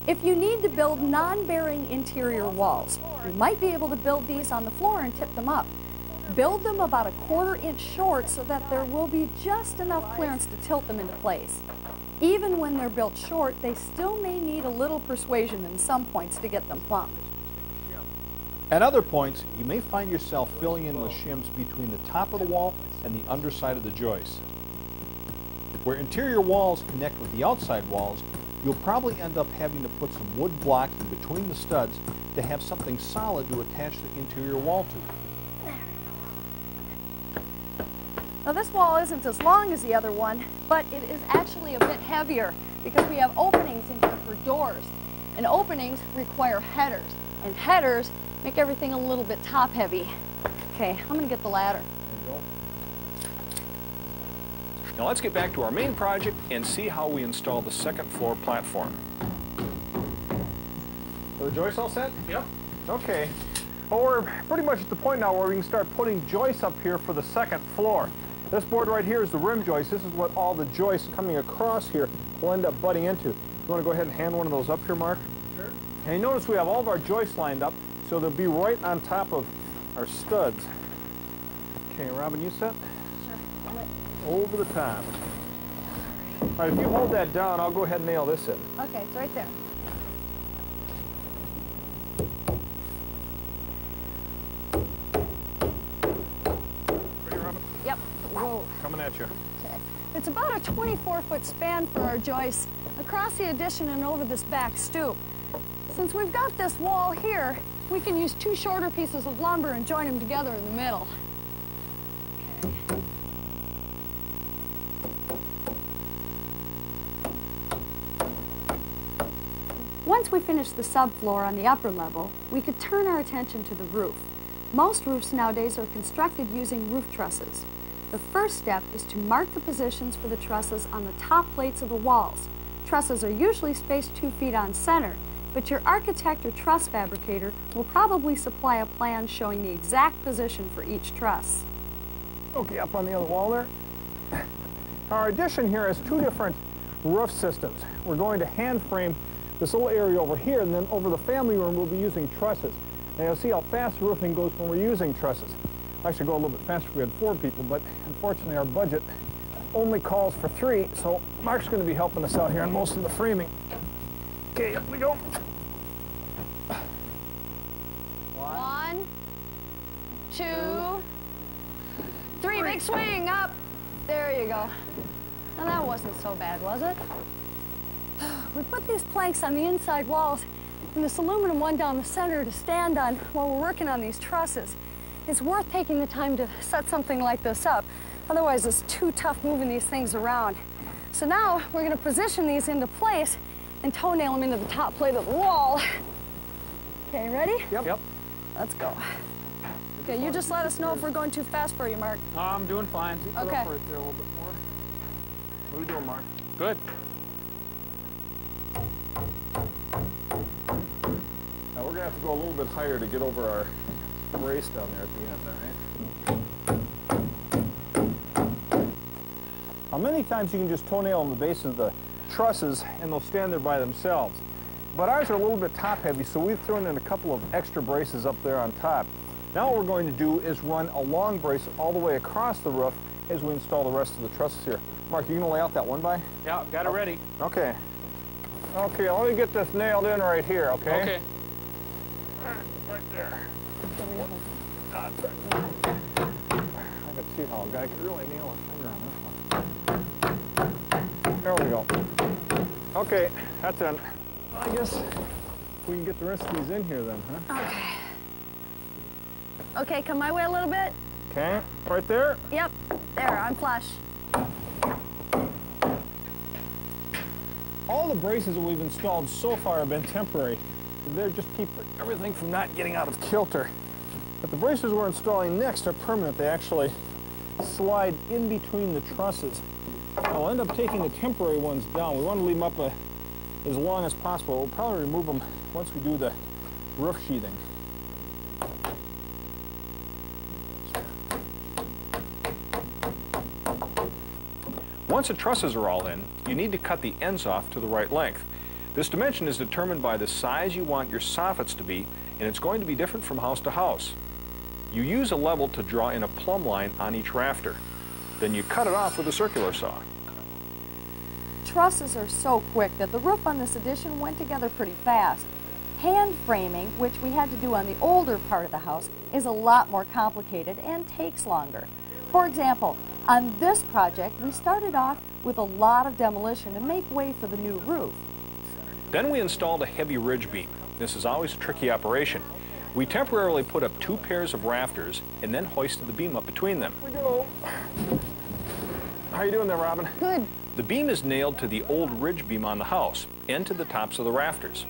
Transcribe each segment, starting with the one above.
If you need to build non-bearing interior walls, you might be able to build these on the floor and tip them up. Build them about a 1/4 inch short so that there will be just enough clearance to tilt them into place. Even when they're built short, they still may need a little persuasion in some points to get them plumb. At other points, you may find yourself filling in with shims between the top of the wall and the underside of the joist. Where interior walls connect with the outside walls, you'll probably end up having to put some wood blocking between the studs to have something solid to attach the interior wall to. Now this wall isn't as long as the other one, but it is actually a bit heavier because we have openings in here for doors. And openings require headers, and headers make everything a little bit top heavy. Okay, I'm gonna get the ladder. Now let's get back to our main project and see how we install the second floor platform. Are the joists all set? Yep. Okay. Well, we're pretty much at the point now where we can start putting joists up here for the second floor. This board right here is the rim joist. This is what all the joists coming across here will end up butting into. You want to go ahead and hand one of those up here, Mark? Sure. And you notice we have all of our joists lined up, so they'll be right on top of our studs. Okay, Robin, you set? Over the top. All right, if you hold that down, I'll go ahead and nail this in. Okay, it's right there. Ready, Robin? Yep. Whoa. Coming at you. Okay. It's about a 24-foot span for our joists across the addition and over this back stoop. Since we've got this wall here, we can use 2 shorter pieces of lumber and join them together in the middle. Okay. Once we finish the subfloor on the upper level, we could turn our attention to the roof. Most roofs nowadays are constructed using roof trusses. The first step is to mark the positions for the trusses on the top plates of the walls. Trusses are usually spaced 2 feet on center, but your architect or truss fabricator will probably supply a plan showing the exact position for each truss. Okay, up on the other wall there. Our addition here has 2 different roof systems. We're going to hand frame this little area over here, and then over the family room we'll be using trusses. And you'll see how fast roofing goes when we're using trusses. I should go a little bit faster if we had 4 people, but unfortunately our budget only calls for 3, so Mark's going to be helping us out here on most of the framing. Okay, up we go. 1, 2, 3, big swing, up. There you go. Now that wasn't so bad, was it? We put these planks on the inside walls and this aluminum one down the center to stand on while we're working on these trusses. It's worth taking the time to set something like this up. Otherwise, it's too tough moving these things around. So now we're going to position these into place and toenail them into the top plate of the wall. Okay, ready? Yep. Let's go. Okay, you just let us know if we're going too fast for you, Mark. I'm doing fine. Keep it up Okay. right there a little bit more. What are we doing, Mark? Good. Now we're going to have to go a little bit higher to get over our brace down there at the end, all right? Now many times you can just toenail on the base of the trusses and they'll stand there by themselves. But ours are a little bit top heavy, so we've thrown in a couple of extra braces up there on top. Now what we're going to do is run a long brace all the way across the roof as we install the rest of the trusses here. Mark, you going to lay out that 1x? Yeah, I've got it ready. Okay. Okay, let me get this nailed in right here, okay? Okay. Right there. I can see how a guy could really nail a finger on this one. There we go. Okay, that's in. I guess we can get the rest of these in here then, huh? Okay. Okay, come my way a little bit. Okay, right there. Yep, there, I'm flush. All the braces that we've installed so far have been temporary. They're just keep everything from not getting out of kilter. But the braces we're installing next are permanent. They actually slide in between the trusses. I'll end up taking the temporary ones down. We want to leave them up as long as possible. We'll probably remove them once we do the roof sheathing. Once the trusses are all in, you need to cut the ends off to the right length. This dimension is determined by the size you want your soffits to be, and it's going to be different from house to house. You use a level to draw in a plumb line on each rafter. Then you cut it off with a circular saw. Trusses are so quick that the roof on this addition went together pretty fast. Hand framing, which we had to do on the older part of the house, is a lot more complicated and takes longer. For example, on this project, we started off with a lot of demolition to make way for the new roof. Then we installed a heavy ridge beam. This is always a tricky operation. We temporarily put up 2 pairs of rafters and then hoisted the beam up between them. Here we go. How you doing there, Robin? Good. The beam is nailed to the old ridge beam on the house and to the tops of the rafters.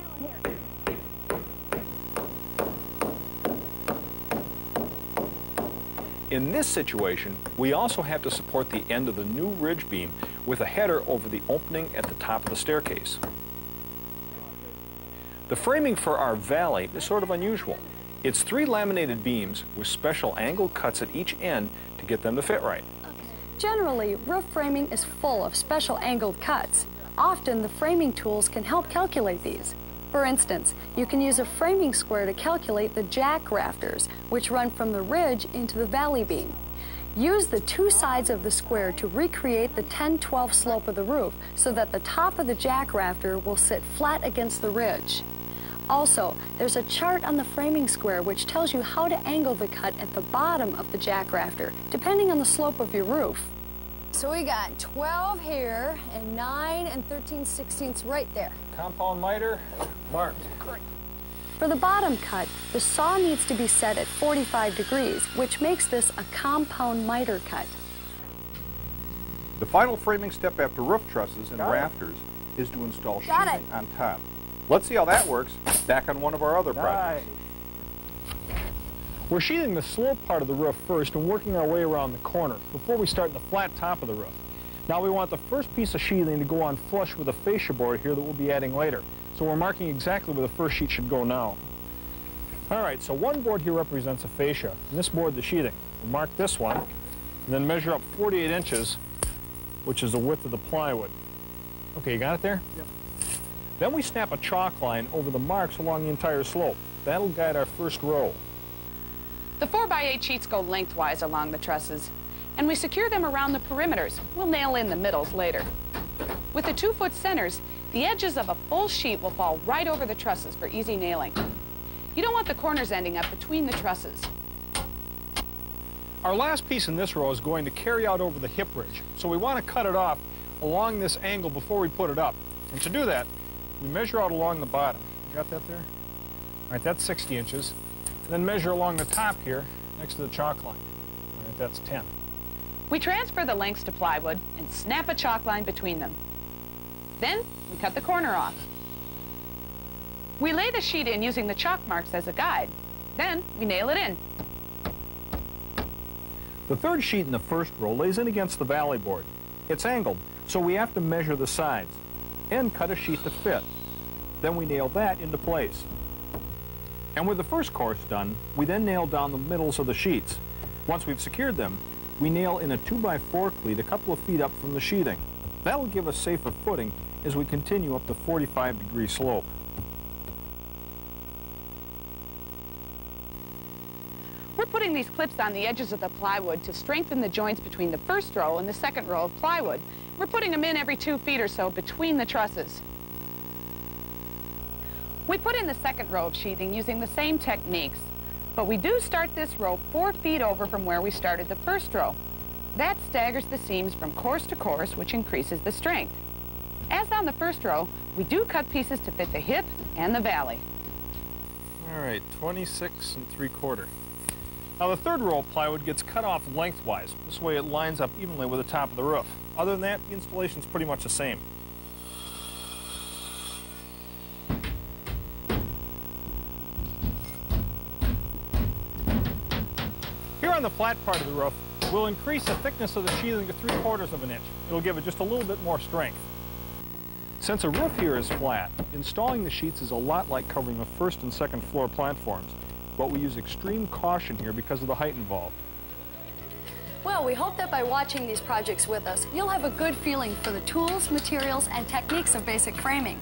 In this situation, we also have to support the end of the new ridge beam with a header over the opening at the top of the staircase. The framing for our valley is sort of unusual. It's 3 laminated beams with special angled cuts at each end to get them to fit right. Generally, roof framing is full of special angled cuts. Often, the framing tools can help calculate these. For instance, you can use a framing square to calculate the jack rafters, which run from the ridge into the valley beam. Use the 2 sides of the square to recreate the 10-12 slope of the roof so that the top of the jack rafter will sit flat against the ridge. Also, there's a chart on the framing square which tells you how to angle the cut at the bottom of the jack rafter, depending on the slope of your roof. So we got 12 here and 9 13/16 right there. Compound miter marked. Great. For the bottom cut, the saw needs to be set at 45 degrees, which makes this a compound miter cut. The final framing step after roof trusses and Got it. rafters is to install Got sheathing it. on top. Let's see how that works back on one of our other projects. We're sheathing the slope part of the roof first and working our way around the corner before we start the flat top of the roof. Now we want the first piece of sheathing to go on flush with a fascia board here that we'll be adding later. So we're marking exactly where the first sheet should go now. All right, so one board here represents a fascia, and this board the sheathing. We'll mark this one, and then measure up 48 inches, which is the width of the plywood. Okay, you got it there? Yep. Then we snap a chalk line over the marks along the entire slope. That'll guide our first row. The 4x8 sheets go lengthwise along the trusses, and we secure them around the perimeters. We'll nail in the middles later. With the 2-foot centers, the edges of a full sheet will fall right over the trusses for easy nailing. You don't want the corners ending up between the trusses. Our last piece in this row is going to carry out over the hip ridge, so we want to cut it off along this angle before we put it up. And to do that, we measure out along the bottom. You got that there? All right, that's 60 inches. And then measure along the top here, next to the chalk line. All right, that's 10. We transfer the lengths to plywood and snap a chalk line between them. Then we cut the corner off. We lay the sheet in using the chalk marks as a guide. Then we nail it in. The third sheet in the first row lays in against the valley board. It's angled, so we have to measure the sides and cut a sheet to fit. Then we nail that into place. And with the first course done, we then nail down the middles of the sheets. Once we've secured them, we nail in a 2x4 cleat a couple of feet up from the sheathing. That'll give us safer footing as we continue up the 45-degree slope. We're putting these clips on the edges of the plywood to strengthen the joints between the first row and the second row of plywood. We're putting them in every 2 feet or so between the trusses. We put in the second row of sheathing using the same techniques, but we do start this row 4 feet over from where we started the first row. That staggers the seams from course to course, which increases the strength. As on the first row, we do cut pieces to fit the hip and the valley. All right, 26 3/4. Now the third row of plywood gets cut off lengthwise. This way it lines up evenly with the top of the roof. Other than that, the installation's pretty much the same. Here on the flat part of the roof, we'll increase the thickness of the sheathing to 3/4 of an inch. It'll give it just a little bit more strength. Since a roof here is flat, installing the sheets is a lot like covering the first and second floor platforms, but we use extreme caution here because of the height involved. Well, we hope that by watching these projects with us, you'll have a good feeling for the tools, materials, and techniques of basic framing.